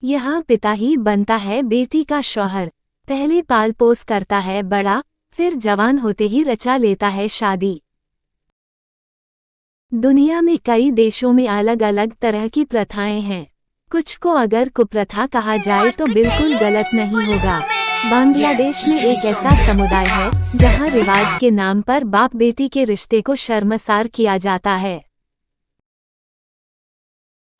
यहाँ पिता ही बनता है बेटी का शौहर। पहले पाल पोस करता है बड़ा, फिर जवान होते ही रचा लेता है शादी। दुनिया में कई देशों में अलग अलग तरह की प्रथाएं हैं। कुछ को अगर कुप्रथा कहा जाए तो बिल्कुल गलत नहीं होगा। बांग्लादेश में एक ऐसा समुदाय है जहां रिवाज के नाम पर बाप बेटी के रिश्ते को शर्मसार किया जाता है।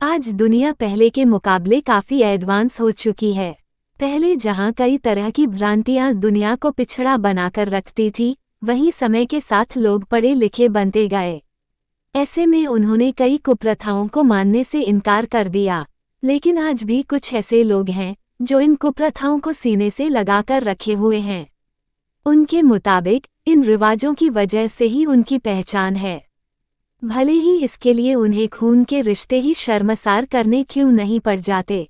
आज दुनिया पहले के मुकाबले काफी एडवांस हो चुकी है। पहले जहां कई तरह की भ्रांतियां दुनिया को पिछड़ा बनाकर रखती थी, वहीं समय के साथ लोग पढ़े लिखे बनते गए। ऐसे में उन्होंने कई कुप्रथाओं को मानने से इनकार कर दिया। लेकिन आज भी कुछ ऐसे लोग हैं जो इन कुप्रथाओं को सीने से लगाकर रखे हुए हैं। उनके मुताबिक इन रिवाजों की वजह से ही उनकी पहचान है, भले ही इसके लिए उन्हें खून के रिश्ते ही शर्मसार करने क्यों नहीं पड़ जाते।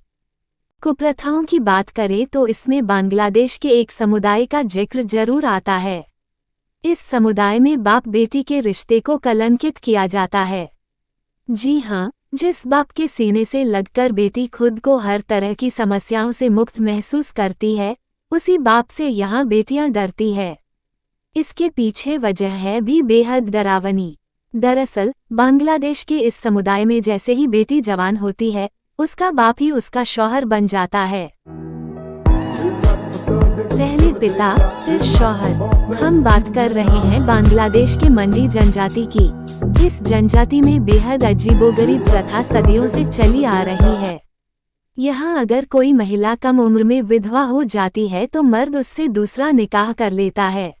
कुप्रथाओं की बात करें तो इसमें बांग्लादेश के एक समुदाय का जिक्र जरूर आता है। इस समुदाय में बाप बेटी के रिश्ते को कलंकित किया जाता है। जी हाँ, जिस बाप के सीने से लगकर बेटी खुद को हर तरह की समस्याओं से मुक्त महसूस करती है, उसी बाप से यहाँ बेटियां डरती है। इसके पीछे वजह है भी बेहद डरावनी। दरअसल बांग्लादेश के इस समुदाय में जैसे ही बेटी जवान होती है, उसका बाप ही उसका शौहर बन जाता है। पहले पिता फिर शौहर। हम बात कर रहे हैं बांग्लादेश के मंडी जनजाति की। इस जनजाति में बेहद अजीबोगरीब प्रथा सदियों से चली आ रही है। यहाँ अगर कोई महिला कम उम्र में विधवा हो जाती है तो मर्द उससे दूसरा निकाह कर लेता है।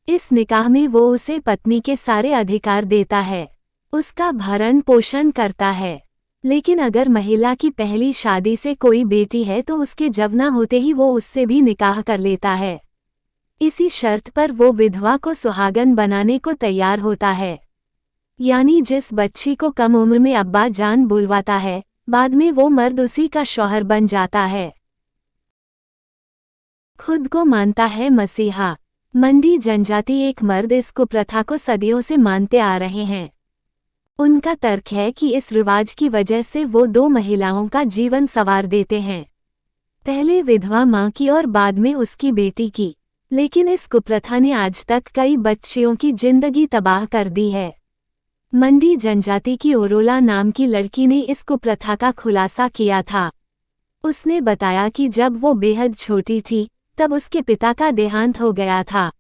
इस निकाह में वो उसे पत्नी के सारे अधिकार देता है, उसका भरण पोषण करता है। लेकिन अगर महिला की पहली शादी से कोई बेटी है तो उसके जवान होते ही वो उससे भी निकाह कर लेता है। इसी शर्त पर वो विधवा को सुहागन बनाने को तैयार होता है। यानी जिस बच्ची को कम उम्र में अब्बा जान बुलवाता है, बाद में वो मर्द उसी का शौहर बन जाता है। खुद को मानता है मसीहा। मंडी जनजाति एक मर्द इस कुप्रथा को सदियों से मानते आ रहे हैं। उनका तर्क है कि इस रिवाज की वजह से वो दो महिलाओं का जीवन संवार देते हैं, पहले विधवा माँ की और बाद में उसकी बेटी की। लेकिन इस कुप्रथा ने आज तक कई बच्चियों की जिंदगी तबाह कर दी है। मंडी जनजाति की ओरोला नाम की लड़की ने इस कुप्रथा का खुलासा किया था। उसने बताया कि जब वो बेहद छोटी थी तब उसके पिता का देहांत हो गया था।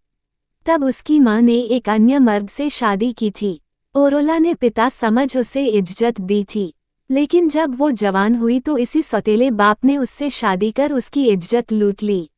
तब उसकी माँ ने एक अन्य मर्द से शादी की थी। ओरोला ने पिता समझ उसे इज्जत दी थी, लेकिन जब वो जवान हुई तो इसी सौतेले बाप ने उससे शादी कर उसकी इज्जत लूट ली।